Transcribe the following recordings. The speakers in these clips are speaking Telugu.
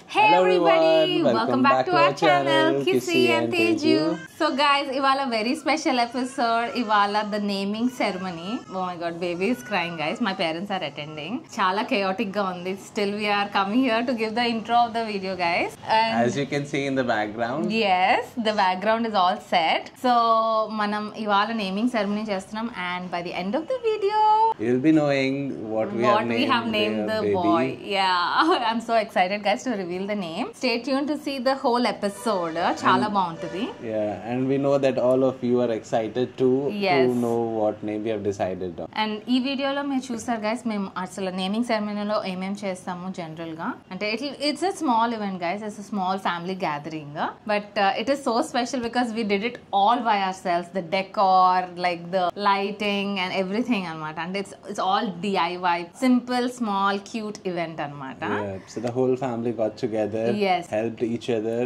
Hey Hello everybody, everyone, welcome back to our channel Kissy and Teju. So guys, ivala very special episode. Ivala the naming ceremony. Oh my god, baby is crying guys. My parents are attending. Chala chaotic ga undi. Still we are coming here to give the intro of the video guys. And as you can see in the background. yes, the background is all set. So manam ivala naming ceremony chestunam and by the end of the video You'll be knowing what we have named the baby. boy. Yeah, I'm so excited guys to reveal the name. Stay tuned to see the whole episode. Chala bauntadi. Yeah, and we know that all of you are excited to know what name we have decided on. And ఈ వీడియోలో మీరు చూస్తారు గైస్ మేము అసలు నేమింగ్ సెరమనీలో ఏమేం చేస్తాము జనరల్ గా అంటే it's a small event guys it's a small family gathering but it is so special because we did it all by our cells the decor like the lighting and everything అనమాట అంటే it's all DIY simple small cute event అనమాట So the whole family got together, helped each other,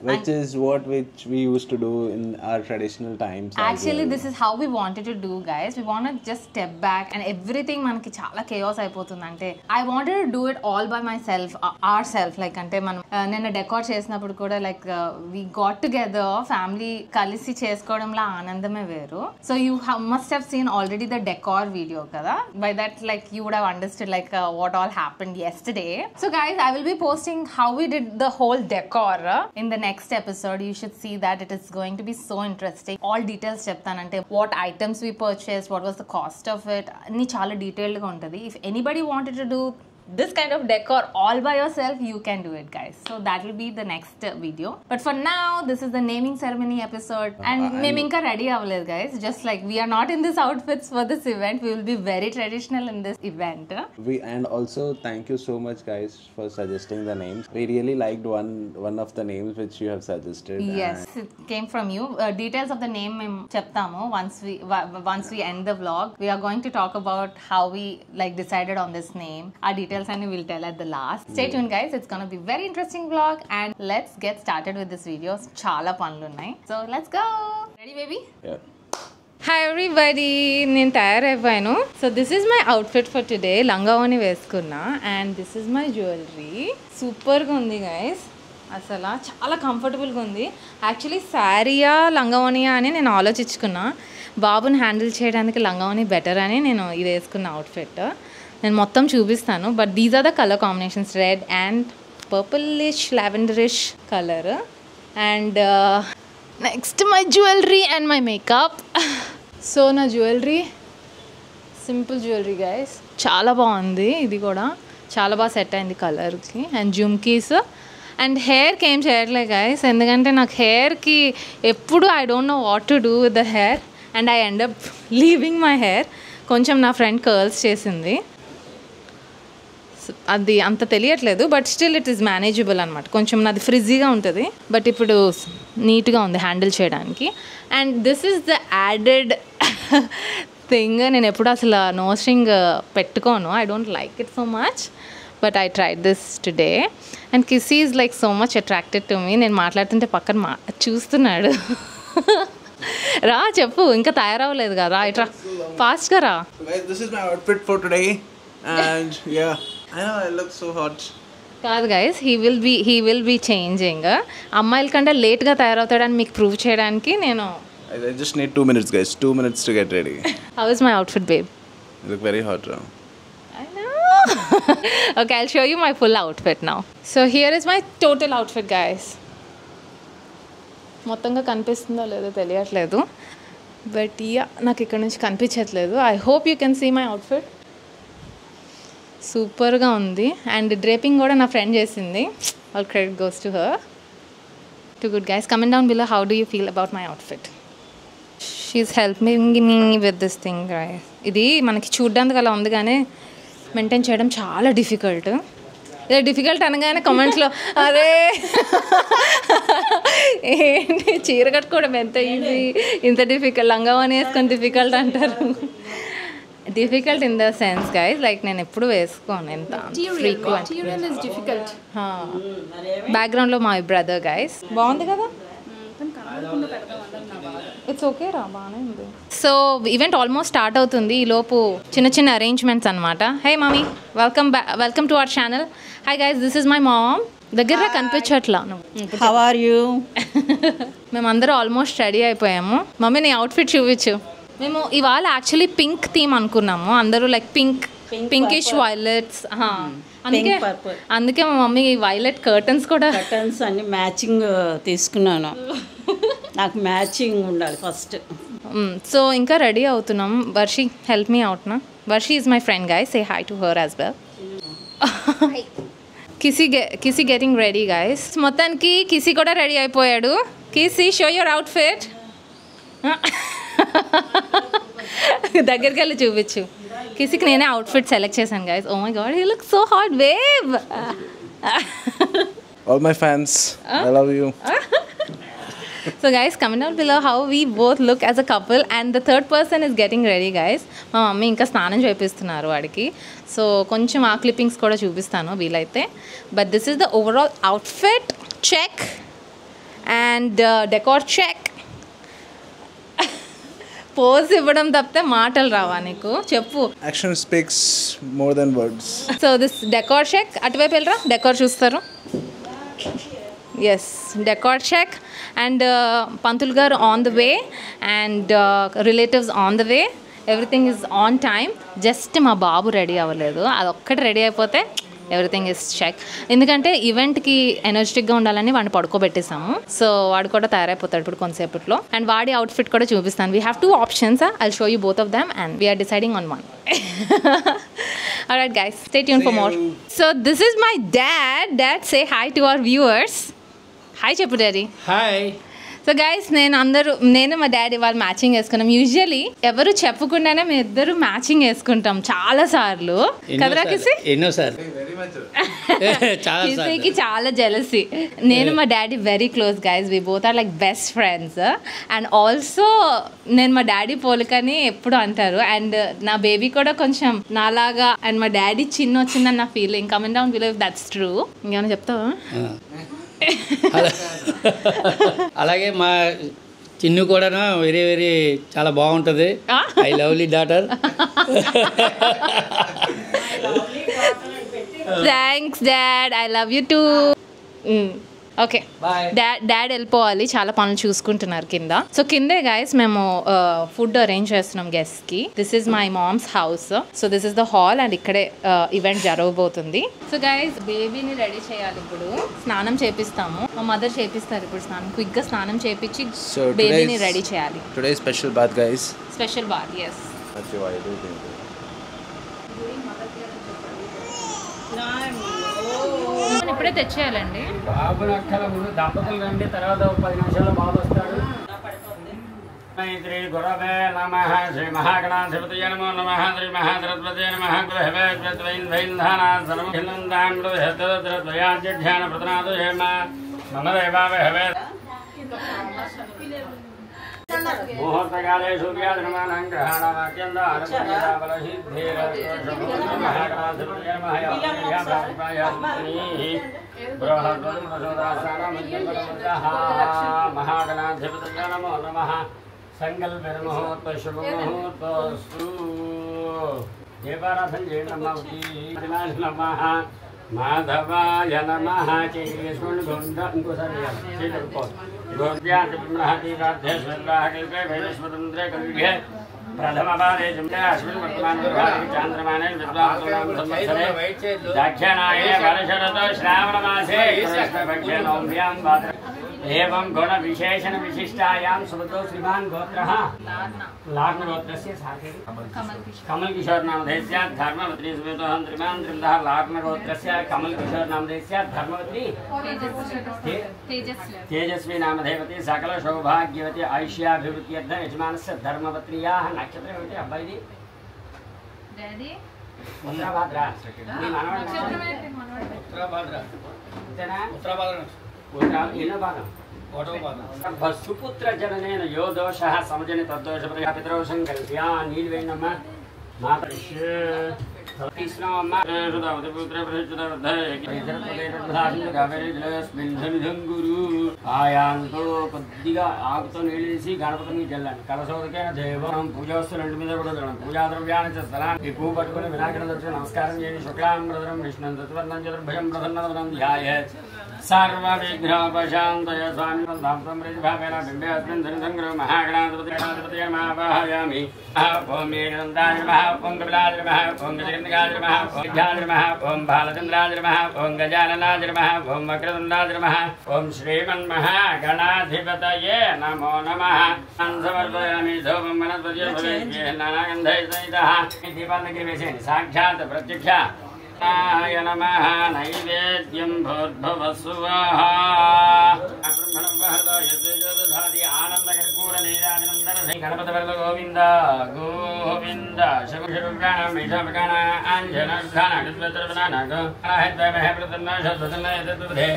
which is what we used to do in our traditional times. Actually, this is how we wanted to do, guys. We want to just step back and everything manaki chala chaos అయిపోతుంది అంటే I wanted to do it all by myself, ourselves. Like అంటే మనం నేను డెకార్ చేసినప్పుడు కూడా like we got together, family కలిసి చేసుకోవడంలో ఆనందమే వేరు. So you must have seen already the decor video kada. By that like you would have understood like what all happened yesterday. So guys, I will be posting how we did the whole decor in the next episode. You should see that. It is going to be so interesting. All details చెప్తానంటే what items we purchased, what was the cost of it అన్ని చాలా detailed గా ఉంటది. If anybody wanted to do this kind of decor all by yourself, you can do it guys. So that will be the next video. But for now, this is the naming ceremony episode. And మేము ఇంకా రెడీ అవ్వలేదు guys. Just like we are not in this outfits for this event. We will be very traditional in this event. And also thank you so much guys for suggesting the names. We really liked one of the names which you have suggested. Yes, it came from you. Details of the name మేము చెప్తాము once we end the vlog. We are going to talk about how we like decided on this name. Our details and we'll tell at the last. Stay tuned guys, it's gonna be very interesting vlog and let's get started with this video. Chala panlu unnai. So let's go. Ready baby? Yeah. Hi everybody, నేను తయారైపోయాను. So this is my outfit for today. లంగావోని వేసుకున్నా and this is my jewelry. సూపర్గా ఉంది guys. అసలు చాలా కంఫర్టబుల్గా ఉంది. యాక్చువల్లీ శారీయా లంగావోనియా అని నేను ఆలోచించుకున్నా. బాబుని హ్యాండిల్ చేయడానికి లంగావోని బెటర్ అని నేను ఇది వేసుకున్న అవుట్ఫిట్. నేను మొత్తం చూపిస్తాను but these are the colour combinations red and purplish lavenderish colour and next my jewellery and my makeup. So నా జ్యువెలరీ సింపుల్ జ్యువెలరీ గైస్ చాలా బాగుంది. ఇది కూడా చాలా బాగా సెట్ అయింది కలర్కి అండ్ జుమ్కీస్ అండ్ హెయిర్కి ఏం చేయట్లేదు గైస్ ఎందుకంటే నాకు హెయిర్కి ఎప్పుడు I don't know what to do with the hair and I end up leaving my hair. కొంచెం నా ఫ్రెండ్ కర్ల్స్ చేసింది అది అంత తెలియట్లేదు but still it is manageable అనమాట. కొంచెం నాది ఫ్రిజీగా ఉంటుంది బట్ ఇప్పుడు నీట్గా ఉంది హ్యాండిల్ చేయడానికి. And this is the added thing. నేను ఎప్పుడు అసలు నోస్ రింగ్ పెట్టుకోను. I don't like it so much but I tried this today and Kissy is like so much attracted to me. నేను మాట్లాడుతుంటే పక్కన చూస్తున్నాడు. రా చెప్పు ఇంకా తయారవ్వలేదు కదా ఇట్రా ఫాస్ట్గా రా. This is my outfit for today and yeah I know I look so hot. కాదు guys he will be changing. అమ్మాయిల కంటే లేట్గా తయారవుతాడని మీకు ప్రూవ్ చేయడానికి నేను I just need 2 minutes guys, 2 minutes to get ready. How is my outfit babe? You look very hot now. I know. Okay, I'll show you my full outfit now. So here is my total outfit guys. మొత్తంగా కనిపిస్తుందో లేదో తెలియట్లేదు బట్ యా నాకు ఇక్కడ నుంచి కనిపించట్లేదు. I hope you can see my outfit. సూపర్గా ఉంది అండ్ డ్రేపింగ్ కూడా నా ఫ్రెండ్ చేసింది. All credit goes to her. Too good guys comment down below how do you feel about my outfit. She is helping me with this thing guys. ఇది మనకి చూడ్డానికి అలా ఉంది కానీ మెయింటైన్ చేయడం చాలా డిఫికల్ట్. ఇలా డిఫికల్ట్ అనగానే కామెంట్స్లో అరే ఏంటి చీర కట్టుకోవడం ఎంత ఈజీ ఇంత డిఫికల్ట్ లంగావని వేసుకొని డిఫికల్ట్ అంటారు. Difficult in the sense guys like నేను ఎప్పుడు వేసుకోను ఎంత ఫ్రీక్వెంట్. బ్యాక్గ్రౌండ్లో మా బ్రదర్ గైస్ బాగుంది కదా. ఇట్స్ ఓకే రా బాగానే ఉంది. సో ఈవెంట్ ఆల్మోస్ట్ స్టార్ట్ అవుతుంది. ఈలోపు చిన్న చిన్న అరేంజ్మెంట్స్ అనమాట. Hey mummy welcome to our channel. Hi guys this is my mom దగ్గర కనిపించట్లా. How are you? మేమందరం ఆల్మోస్ట్ రెడీ అయిపోయాము. మమ్మీ నీ అవుట్ఫిట్ చూపించు. మేము ఇవాళ యాక్చువల్లీ పింక్ థీమ్ అనుకున్నాము, అందరూ లైక్ పింకిష్ వైలెట్స్. అందుకే మా మమ్మీ వైలెట్ కర్టన్స్ అన్ని మ్యాచింగ్ తీసుకున్నాను. నాకు మ్యాచింగ్ ఉండాలి ఫస్ట్. సో ఇంకా రెడీ అవుతున్నాం. వర్షి హెల్ప్ మీ అవుట్ నా. Varshi is my friend guys, say hi to her as well. Kissy getting ready guys. మొత్తానికి కిసి కూడా రెడీ అయిపోయాడు. Kissy show your outfit. దగ్గరికి వెళ్ళి చూపించు. కిసికి నేనే అవుట్ఫిట్ సెలెక్ట్ చేశాను guys. Oh my god, he looks so hot. Wave all my fans, I love you. So guys, comment down below how we both look as a couple, and the third person is getting ready guys. మా మమ్మీ ఇంకా స్నానం చేపిస్తున్నారు వాడికి. సో కొంచెం ఆ క్లిప్పింగ్స్ కూడా చూపిస్తాను వీలైతే. But this is the overall outfit check and decor check. Pose ఇవ్వడం తప్పితే మాటలు రావా నీకు? చెప్పు. Action speaks more than words. So this decor check. అటువైపు వెళ్ళరా, డెకోర్ చూస్తారు. Yes, decor check. అండ్ పంతులు గారు on the way and relatives on the way. Everything is on time. Just మా బాబు రెడీ అవ్వలేదు, అదొక్కటి రెడీ అయిపోతే ఎవ్రీథింగ్ ఇస్ చెక్. ఎందుకంటే ఈవెంట్కి ఎనర్జెటిక్గా ఉండాలని వాడిని పడుకోబెట్టేసాము. సో వాడు కూడా తయారైపోతాడు ఇప్పుడు కొంతసేపట్లో. అండ్ వాడి అవుట్ఫిట్ కూడా చూపిస్తాను. We have 2 options. I'll show you both of them and we are deciding on one. Alright guys, stay tuned for more. So this is my dad. Dad, say hi to our viewers. Hi చెప్పు డాడీ. హాయ్. సో గైస్, నేను మా డాడీ వాళ్ళు మ్యాచింగ్ వేసుకున్నాం. యూజువల్లీ ఎవరు చెప్పకుండానే మేము ఇద్దరు మ్యాచింగ్ వేసుకుంటాం చాలా సార్లు కదరా కిసి? ఎన్నోసార్లు. కిసికి చాలా జెలసీ. నేను మా daddy very close guys. We both are like best friends. And also నేను మా డాడీ పోలికని ఎప్పుడు అంటారు. అండ్ నా బేబీ కూడా కొంచెం నాలాగా అండ్ మా డాడీ చిన్న వచ్చిందని నా feeling. Comment down below if that's true. ఇంకేమైనా చెప్తావా? అలాగే మా చిన్ను కూడా వెరీ చాలా బాగుంటుంది. I lovely daughter. Thanks dad, I love you two. Okay, dad వెళ్ళిపోవాలి, చాలా పనులు చూసుకుంటున్నారు కింద. సో కిందే గైస్ మేము ఫుడ్ అరేంజ్ చేస్తున్నాం గెస్ట్ కి. This is my mom's house. So this is the hall and ఇక్కడే ఈవెంట్ జరగబోతుంది. సో గైస్, బేబీని రెడీ చేయాలి ఇప్పుడు. స్నానం చేపిస్తాము, మా మదర్ చేపిస్తారు ఇప్పుడు స్నానం. క్విక్ గా స్నానం చేపించి బేబీని రెడీ చేయాలి. Today's special bath guys. Special bath. yes. ఇప్పుడే తెచ్చేయాలండి. బాబు నక్కల ముందు దంపతులు రండి, తర్వాత 10 నిమిషాల్లో బాబు వస్తాడు. శ్రీ గురవే నమః. శ్రీ మహాగణాధిపతయే నమో నమః. శ్రీ మహాద్రత్వతే నమః. గురవే ద్వైంద్వైంధానాన్ సర్వహిలందాన్ ద్వయాధ్యాన ప్రతనాదు హేమ మమ దేవావే హవే. ముహూర్తకాలే సూర్యాధర్మాణం గ్రహణాధిపతయ నమో నమః. సంకల్పముహూర్త శుభముహూర్తస్తు. దీపారాధన చేయడం నమః. మాధవాయ నమః. ఇంకోసారి ప్రథమ పాదే అశ్విన్ వర్తమాన చాంద్రమానే దక్షిణాయ వర్షరతో శ్రావణ మాసే एवं गुण विशेषण विशिष्टायां सुबतो श्रीमान गोत्रः लार्न गोत्रस्य साथे कमल किशोर नामधेयस्य धर्मवत्री सुबतो श्रीमान त्रिमदः लार्न गोत्रस्य कमल किशोर नामधेयस्य धर्मवत्री तेजस्वी नामधेयवती सकल सौभाग्यवती ऐश्वर्याभिवृद्ध्यर्थ यजमानस्य धर्मवत्र्याः नक्षत्रवती अब्बाईदी डैडी उत्तराभाद्रा नी मनवड उत्तराभाद्रा अंतेना उत्तराभाद्रा सुपुत्र जननेन यो दोषः समजने तद्दोष पितरौ संकल्प्या नीलवेणम मातृश्य कृष्णम पुत्र गुरु आयांतो కొద్దిగా ఆకుతో నీళ్ళేసి గణపతిని జల్లండి. కలశోదకైన దేవం పూజా వస్తువులు మీద కూడా పూజా ద్రవ్యాన్ని స్థలాన్ని ఈ పువ్వు పట్టుకుని వినాయకుని దర్శనం నమస్కారం చేయండి. శుక్లాం ప్రధరం విష్ణుం చతుర్వర్ణం చతుర్భుజం ప్రసన్నవదనం ధ్యాయేత్ सर्वविघ्नोपशान्तय स्वामी समृद्धिभावेन बिम्बे अस्मिन् धनसङ्ग्रह महागणाधिपति महावाहयामि ओम मीनन्दाय नमः ओम कपिलाय नमः ओम गजकर्णिकाय नमः ओम विद्याय नमः ओम बालचन्द्राय नमः ओम गजाननाय नमः ओम वक्रतुण्डाय नमः ओम श्रीमन्महागणाधिपतये नमो नमः समर्पयामि धूपं वनस्पतिर्भवे नानागन्धैः सहितः दीपालग्रिवेशेन साक्षात् प्रत्यक्ष आय नमः नैवेद्यं भूर्भुवस्सुवः ब्रह्मणं वहतो यद्विजोदधाति आनन्दकर्पूरनीराजनन्दरसै गणपतिवर्ग गोविन्द गोविन्द शकुशरुप्राणां मेषापकाण आञ्जनर्धन कृत्वत्रवनागोहद्वयमहप्रतन्नशतसन्नयतत्वधे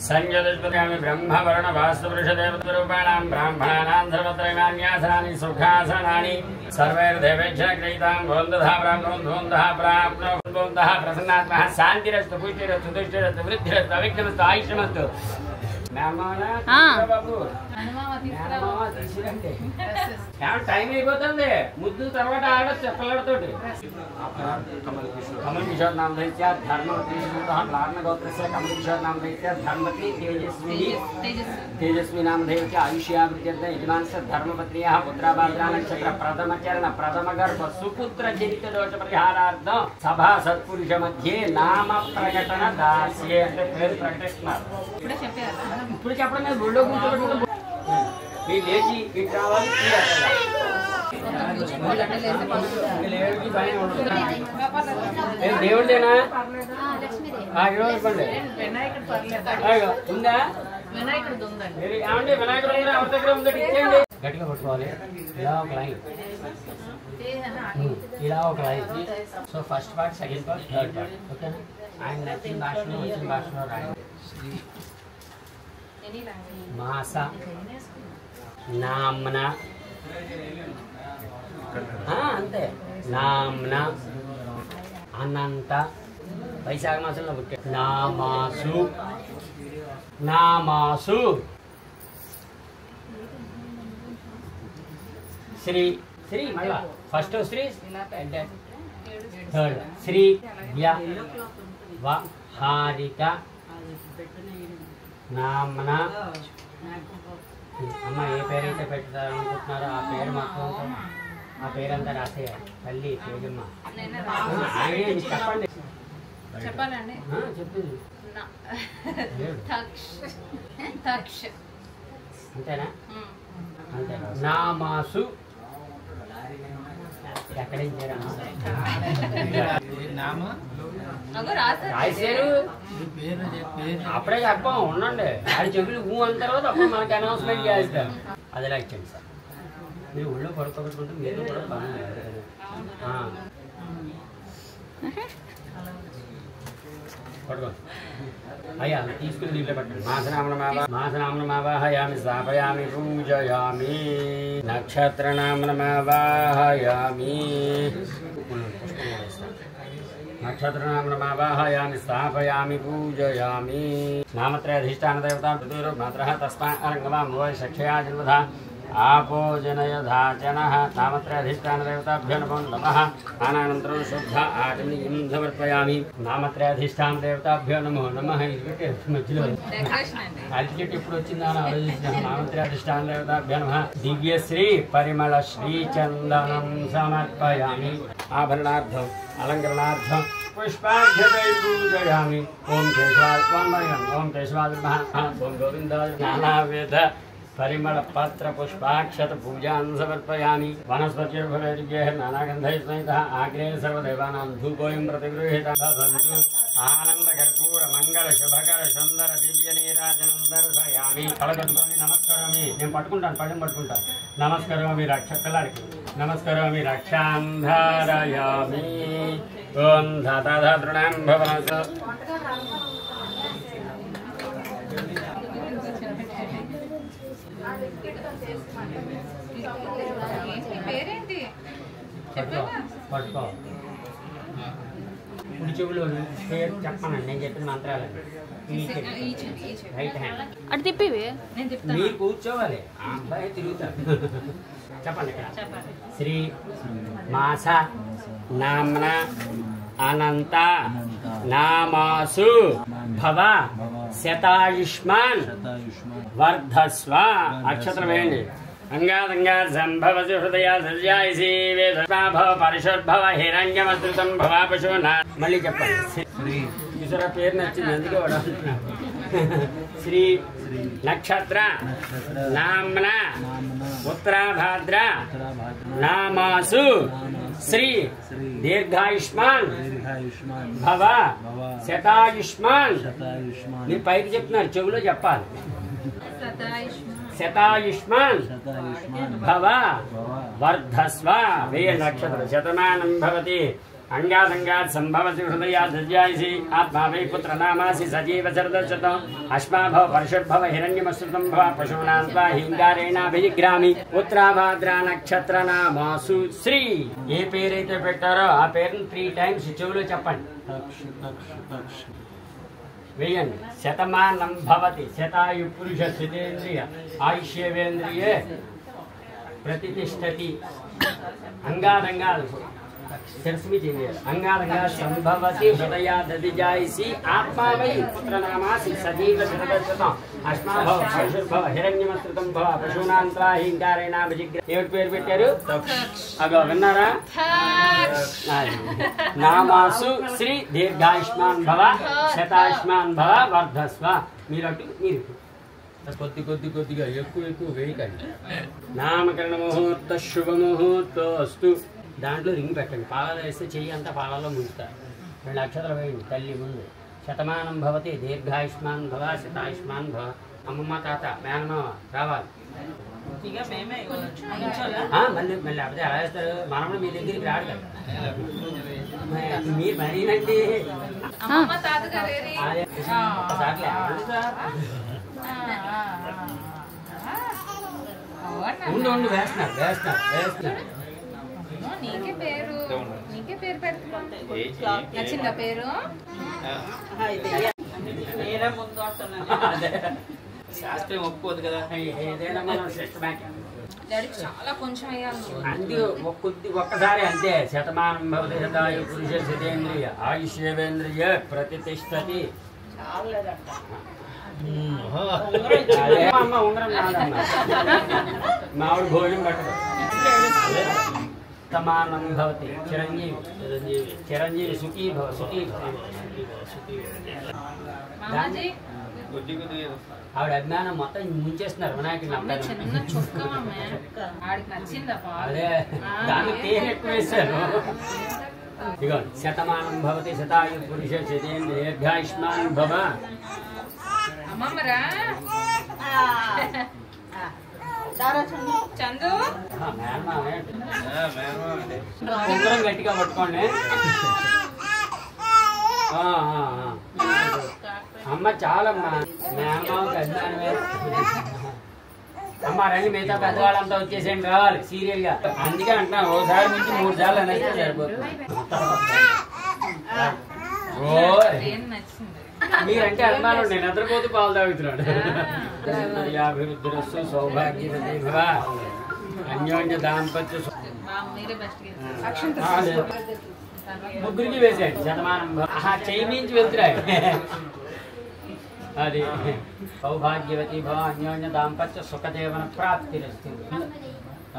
संजलस्पत्यामि ब्रह्मवर्ण वास्तुपुरुषदेवतरूपाणां ब्राह्मणानां सर्वत्रैमान्यासनानि सुखासनानि सर्वैर्देवेभ्यः गृहीतां भवन्तः भवन्तः प्रसन्नात्मः शान्तिरस्तु पुष्टिरस्तु तुष्टिरस्तु वृद्धिरस्तु अविघ्नमस्तु आयुष्यमस्तु బాబు టైం అయిపోతుంది ముద్దు తర్వాత ఆడొచ్చు పిల్లలతోటి కమల్ కిషోర్ నామ దైత్య ధర్మవతి గోత్రస్య కమల్ కిషోర్ నామ దైత్య ధర్మవతి తేజస్వి నామ దైత్య ఆయుష్యాభివృద్ధ్యర్థ యజమానస్య ధర్మపత్న్యాః పుత్రాభాద్రా నక్షత్ర ప్రథమ చరణ ప్రథమ గర్భ సుపుత్ర జనిత దోష పరిహారార్థం సభా సత్పురుష మధ్య నామ ప్రకటన దాస్యే అంటే పేరు ప్రకటిస్తున్నారు. ఇప్పుడు చెప్పడం గుళ్ళో కూర్చోబెట్టుకుంటే మీరు లేచి ఇటు రావాలి దేవుడేనా ఇవ్వండి ఉందా ఏమండి వినాయకుడు ఎవరి దగ్గర ఉందండి ఇచ్చేయండి. గట్టిగా పట్టుకోవాలి ఇలా ఒక లైన్ ఇలా ఒక line. So first part second part third part ఓకేనా. ఆయన నచ్చిన భాషలో వచ్చిన భాషలో రాయండి. మాస నామ్న అంతే నామ్న అనంత వైశాఖ మాసంలో పుట్టే నామాసు నామాసు శ్రీ శ్రీ మళ్ళా ఫస్ట్ శ్రీ థర్డ్ శ్రీ హారిక నామ్న అమ్మ ఏ పేరైతే పెడతారనుకుంటున్నారో ఆ పేరు మాత్రం ఆ పేరంతా రాసేయాలి. తల్లి తేజమ్మ చెప్పండి చెప్పాలండి చెప్పింది అంతేనా అంతేనా. నామాసు ఎక్కడి నుంచి రాశారు అప్పుడే చెప్పాం ఉండండి. అది చెవులు ఊ అన్న తర్వాత అప్పుడు మనకి అనౌన్స్మెంట్ చేస్తారు. అదిలా ఇచ్చండి సార్. మీరు ఊళ్ళో పడుకోబెట్టుకుంటే మీరు కూడా పని పడుకో అయ్యా తీసుకుని దీంట్లో పెట్టండి. మాసనామనమావాహయామి స్థాపయామి పూజయామి నక్షత్రనామనమావాహయామి నక్షత్రనామనమావాహయామి స్థాపయామి పూజయామి నామత్రయాధిష్టానదేవతాం మాత్రః తస్మాత్ అరంగమాం వై సఖ్యా జన్మధ आपो जनयधाचनः नामत्रयाधिष्ठानदेवताभ्यो नमो नमः स्नानानन्तरं शुद्ध आचमनीयं समर्पयामि नामत्रयाधिष्ठानदेवताभ्यो नमो नमः మధ్యలో అల్టిట్యూడ్ ఇప్పుడు వచ్చిందని ఆలోచించాను. నామత్రయాధిష్టానదేవతాభ్యో నమః దివ్యశ్రీ పరిమళ శ్రీచందనం సమర్పయామి ఆభరణార్థం అలంకరణార్థం పుష్పాక్షతై పూజయామి. ఓం కేశవాయ ఓం కేశవాయ నమః ఓం గోవిందాయ నానావిధ परिमल पत्र पुष्पाक्षत पूजां समर्पयामि. वनस्पतिर्भवेद्यः नानागन्धैः सहितः आग्रे सर्वदेवानां धूपोऽयं प्रतिगृहीतः भवन्तु. आनन्दकर्पूर मंगल शुभकर सुंदर दिव्य नीराजनं दर्शयामि. కళకట్టుకొని నమస్కారమి నేను పట్టుకుంటాను పళ్ళెం పట్టుకుంటాను. నమస్కారమి రక్ష పిల్లడికి నమస్కారమి రక్షాంధరయామి. ఓం ధాతాధృణాం భవనస పట్టుకో కుడి చెవులు పేరు చెప్పనండి. నేను చెప్పిన మంత్రాలండి. రైట్ హ్యాండ్ అటు తిప్పి మీరు కూర్చోవాలి. ఆ అబ్బాయి తిరుగుతారు. చెప్పండి ఇక్కడ శ్రీ మాస నామ్న అనంత నామాసు భవ శతాయుష్మాన్ వర్ధస్వ. అక్షత్రం వేయండి. అంగాదంగా సంభవసి హృదయ సర్జాయసి వేదభవ పరిశుద్భవ హిరణ్యమద్రుతం భవ పశునా. మళ్ళీ చెప్పండి. ఈశ్వర పేరు నచ్చింది అందుకే వాడు అంటున్నాడు. శ్రీ నక్షత్ర నామ్న ఉత్తరాభాద్ర నామాసు శ్రీ దీర్ఘాయుష్మాన్ భవ శతాయుష్మాన్. నీ పైకి చెప్తున్నారు, చెవులో చెప్పాలి. శతాయుష్మాన్ భవ వర్ధస్వ. వేయ నక్షత్ర శతమానం భవతి. అంగాదంగాత్ సంభవతి హృదయా ధర్యాయసి ఆత్మా వై పుత్ర నామాసి సజీవ శరదశతం అశ్మాభవ పరిషద్భవ హిరణ్యమశ్రుతం భవ పశూనాం త్వా హింగారేణాభిజిగ్రామి. ఉత్తరాభాద్ర నక్షత్ర నామాసు శ్రీ. ఏ పేరైతే పెట్టారో ఆ పేరును 3 times చెవులో చెప్పండి. వేయండి. శతమానం భవతి. శతాయు పురుష శతేంద్రియ ఆయుష్యేవేంద్రియే ప్రతిష్టతి. అంగాదంగాలు శిరస్మి చేయాలి. అంగాదంగా సంభవతి హృదయా దదిజాయిసి ఆత్మా వై పుత్రనామాసి సజీవ శరదశతం అశ్మాభవ పరిశుద్భవ హిరణ్యమస్త్రుతం భవ పశూనాం త్వా హింగారేణాభిజిగ్ర. ఏమిటి పేరు పెట్టారు? అగో విన్నారా? నామాసు శ్రీ దీర్ఘాయుష్మాన్ భవ శతాయుష్మాన్ భవ వర్ధస్వ. మీరు అటు మీరు కొద్దిగా ఎక్కువ వేయకండి. నామకరణ ముహూర్త శుభముహూర్తోస్తు. దాంట్లో రింగ్ పెట్టండి. పాలలో వేస్తే చెయ్యి అంతా పాలలో ముంచుతారు. 2 అక్షరాలు వేయండి తల్లి ముందు. శతమానం భవతి దీర్ఘాయుష్మాన్ భవ శతాయుష్మాన్ భవ. అమ్మమ్మ తాత మేనమామ రావాలి. మళ్ళీ అప్పుడే అలా వేస్తారు. మనము మీ దగ్గరికి రాడు కదా. మీరు మరీనండి ఉండు వేస్తున్నారు. నీకే పేరు పెట్టుకో. నచ్చిందా పేరు? శాస్త్రం ఒప్పుకోదు కదా. ఏదైనా మనం చాలా కొంచెం అంతే ఒక్కసారి అంతే. శతమానం భవతి శతాయు పురుష శతేంద్రియ ఆయుష్యేవేంద్రియ ప్రతిష్టతి. అమ్మ ఉంగరం కాదమ్మా, మామిడి భోజనం పెట్టదు. శతమానం భవతి చిరంజీవి సుఖీ భవ. ఆవిడ అభిమానం మొత్తం ముంచేస్తున్నారు వినాయకుడిని. అదే దాన్ని పేరు ఎక్కువ వేశారు. ఇగో శతమానం భవతి శతాయు పురుష శతేంద్రియ దీర్ఘాయుష్మాన్ భవ. చందు ఉంగరం గట్టిగా పట్టుకోండి. అమ్మ చాలమ్మా, మేనమామకి అభిమానమే. అమ్మ రండి, మిగతా పెద్దవాళ్ళంతా వచ్చేసేయండి, రావాలి సీరియల్ గా. అందుకే అంటున్నాను, ఓసారి నుంచి 3 సార్లు అనేస్తే సరిపోతుంది. మీరంటే అభిమానం. నేను నిద్రపోతూ పాలు తాగుతున్నాడు. అభివృద్ధి సౌభాగ్య అన్యోన్య దాంపత్య. ముగ్గురికి వేసేయండి శతమానం. చెయ్యి నుంచి వెళ్తున్నాయి. అది సౌభాగ్యవతి భవ అన్యోన్య దాంపత్య సుఖదేవన ప్రాప్తి.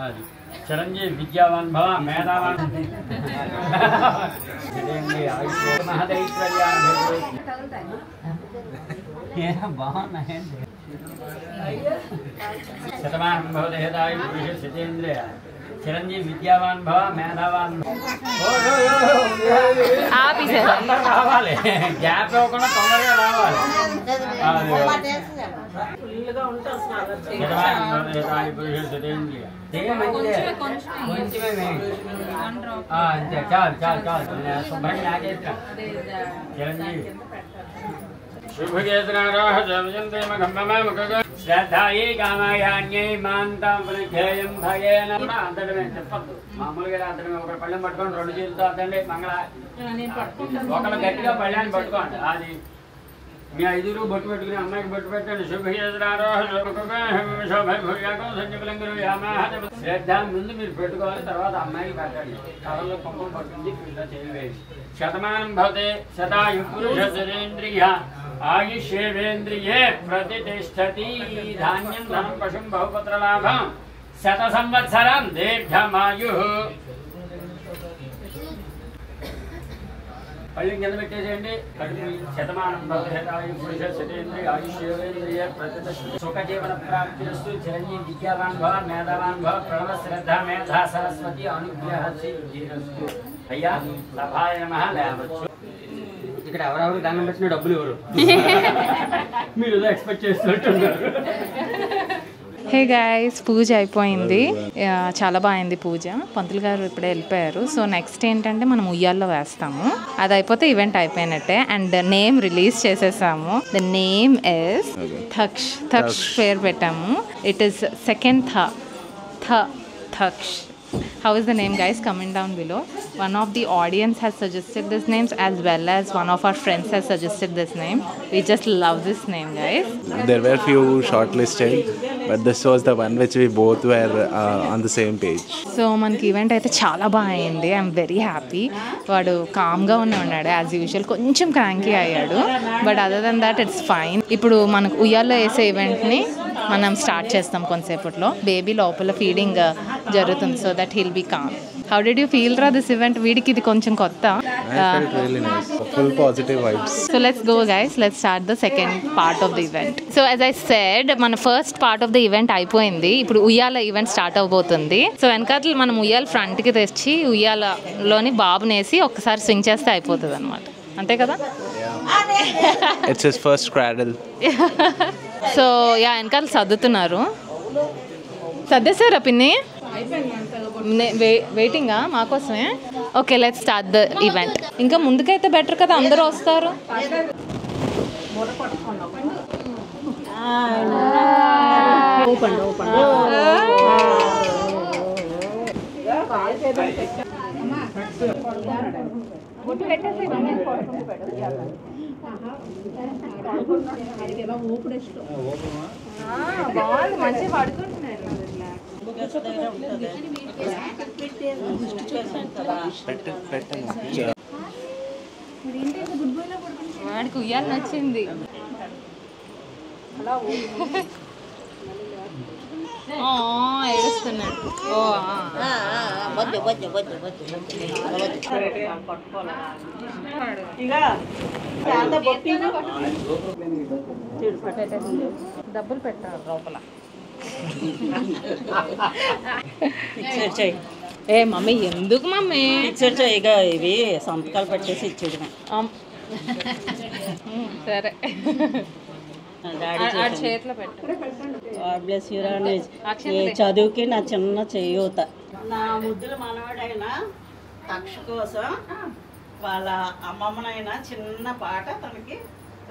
అది చిరంజీవి విద్యావాన్ భవ మేధావాన్ బాగున్నాయండి. శతమానం భవతి హేదాయు పురుష శతేంద్రియ చిరంజీవి విద్యావాన్ భవ మేధావాన్. రావాలి, గ్యాప్ ఇవ్వకుండా తొందరగా రావాలి. అంతే చాలు చాలు చాలు. శుభ్రంగా లాగేస్తా. చిరంజీవి శ్రద్ధాయి కామాయాన్యై మాంతం ధ్యేయం భయేన. అంతటమే చెప్పద్దు, మామూలుగా అంతటమే. ఒకరు పళ్ళెం పట్టుకోండి, 2 చేతులతో అద్దండి మంగళ. ఒకళ్ళు గట్టిగా పళ్ళాన్ని పట్టుకోండి. అది మీ 5 బొట్టు పెట్టుకుని అమ్మాయికి బొట్టు పెట్టండి. శ్రద్ధ ముందు మీరు పెట్టుకోవాలి, తర్వాత అమ్మాయికి పెట్టండి. కళ్ళలో కుంకుమ పట్టుకుంది, ఇలా చేయవేసి. శతమానం భవతే శతాయు పురుష శతేంద్రియ आयुष्येवेन्द्रिये प्रतिष्ठति धान्यं धनं पशुं बहुपुत्रलाभं शत संवत्सरं दीर्घमायुः पल्ली కింద పెట్టేసేయండి శతమానం శతేంద్రియ ఆయుష్యేంద్రియ ప్రతిష్ఠిత సుఖ జీవన ప్రాప్తిరస్తు చిరంజీవి విద్యావాన్ భవ మేధావాన్ భవ ప్రణవ శ్రద్ధ మేధా సరస్వతి అనుగ్రహ సిద్ధిరస్తు అయ్యా సభాయ నమః లేవచ్చు ఇక్కడ ఎవరెవరు దండం పెట్టిన డబ్బులు ఎవరు మీరు ఏదో ఎక్స్పెక్ట్ చేస్తున్నట్టున్నారు హే గైస్ పూజ అయిపోయింది చాలా బాగుంది పూజ పంతులు గారు ఇప్పుడే వెళ్ళిపోయారు సో నెక్స్ట్ ఏంటంటే మనం ఉయ్యాల్లో వేస్తాము అది అయిపోతే ఈవెంట్ అయిపోయినట్టే అండ్ నేమ్ రిలీజ్ చేసేసాము ద నేమ్ ఇస్ తక్ష్ పేరు పెట్టాము it is second Taksh. How is the name, guys? Comment down below. One of the audience has suggested this name as well as one of our friends has suggested this name. We just love this name, guys. There were few shortlisted, but this was the one which we both were on the same page. So మనకి ఈవెంట్ అయితే చాలా బాగా అయింది. I'm very happy. వాడు కామ్గా ఉన్నాడు యాజ్ యూజువల్, కొంచెం క్రాంకీ అయ్యాడు but other than that it's fine. ఇప్పుడు మనకు ఉయ్యాల్లో వేసే ఈవెంట్ని మనం స్టార్ట్ చేస్తాం కొంతసేపట్లో. బేబీ లోపల ఫీడింగ్ జరుగుతుంది so that he'll be calm. How did you feel రా దిస్ ఈవెంట్? వీడికి ఇది కొంచెం కొత్త. I felt really nice. Full positive vibes. So let's go guys, let's start the second part of the event. So as I said, మన first part of the event అయిపోయింది. ఇప్పుడు ఉయ్యాల ఈవెంట్ స్టార్ట్ అవబోతుంది. సో వెనకాతలు మనం ఉయ్యాల ఫ్రంట్కి తెచ్చి ఉయ్యాలలోని బాబునేసి ఒక్కసారి స్వింగ్ చేస్తే అయిపోతుంది అనమాట. అంతే కదా? It's his first cradle. So yeah వెనకాల సర్దుతున్నారు. సర్దేశారా పిన్ని? వెయిటింగా మాకోసమే. Okay let's start the event. ఇంకా ముందుకైతే బెటర్ కదా, అందరూ వస్తారు. మంచిగా పడుకుంటున్నారు. వాడికి ఉయ్యాల నచ్చింది. ఏడుస్తున్నాడు. డబ్బులు పెట్టారు లోపల. ఏ మమ్మీ ఎందుకు మమ్మీ? ఇక ఇవి సంతకాలు పెట్టేసి ఇచ్చేది. సరే చేతిలో పెట్టు. చదువుకి నా చిన్న చేయూత. నా ముద్దుల మనవాడైన తక్ష కోసం వాళ్ళ అమ్మమ్మనైనా చిన్న పాట తనకి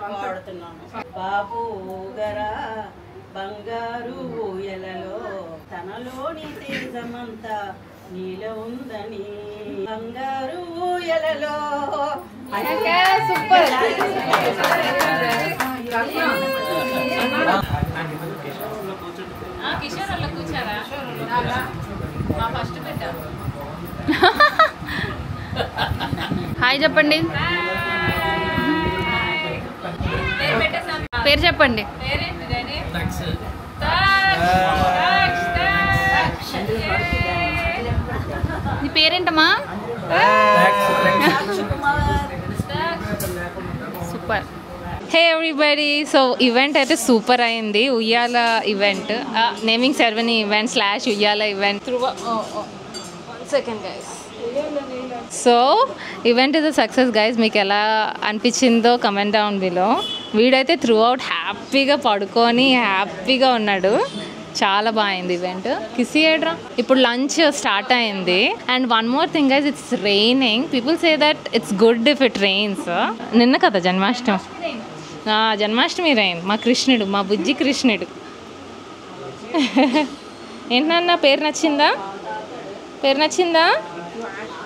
పాడుతున్నాను. బాబు గరా బంగారు ఊయలలో తనలోని తేజమంతా నీలో ఉందని బంగారు ఊయలలో. సూపర్. కిషోర్ అలా కూర్చారా? ఫస్ట్ పెట్టారు. హాయ్ చెప్పండి. పేరు చెప్పండి. నీ పేరేంటమ్మా? Super. Hey everybody, so event అయితే సూపర్ అయింది. ఉయ్యాల event, naming ceremony event slash ఉయ్యాల event through. Second guys, so event is a success guys. మీకు ఎలా అనిపించిందో కమెంట్ డౌన్ బిలో. వీడైతే త్రూ అవుట్ హ్యాపీగా పడుకొని హ్యాపీగా ఉన్నాడు. చాలా బాగుంది ఈవెంట్. కిసి ఏడ్రా. ఇప్పుడు లంచ్ స్టార్ట్ అయింది. And one more thing guys, it's raining. People say that it's good if it rains. నిన్న కదా జన్మాష్టమి. జన్మాష్టమి రైన్. మా కృష్ణుడు, మా బుజ్జి కృష్ణుడు. ఏంటన్నా పేరు నచ్చిందా? పేరు నచ్చిందా?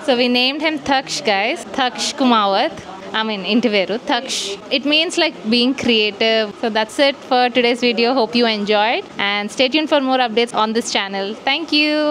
So we named him Taksh guys. Taksh Kumawat. I mean Intiveru Taksh. It means like being creative. So that's it for today's video. Hope you enjoyed and stay tuned for more updates on this channel. Thank you.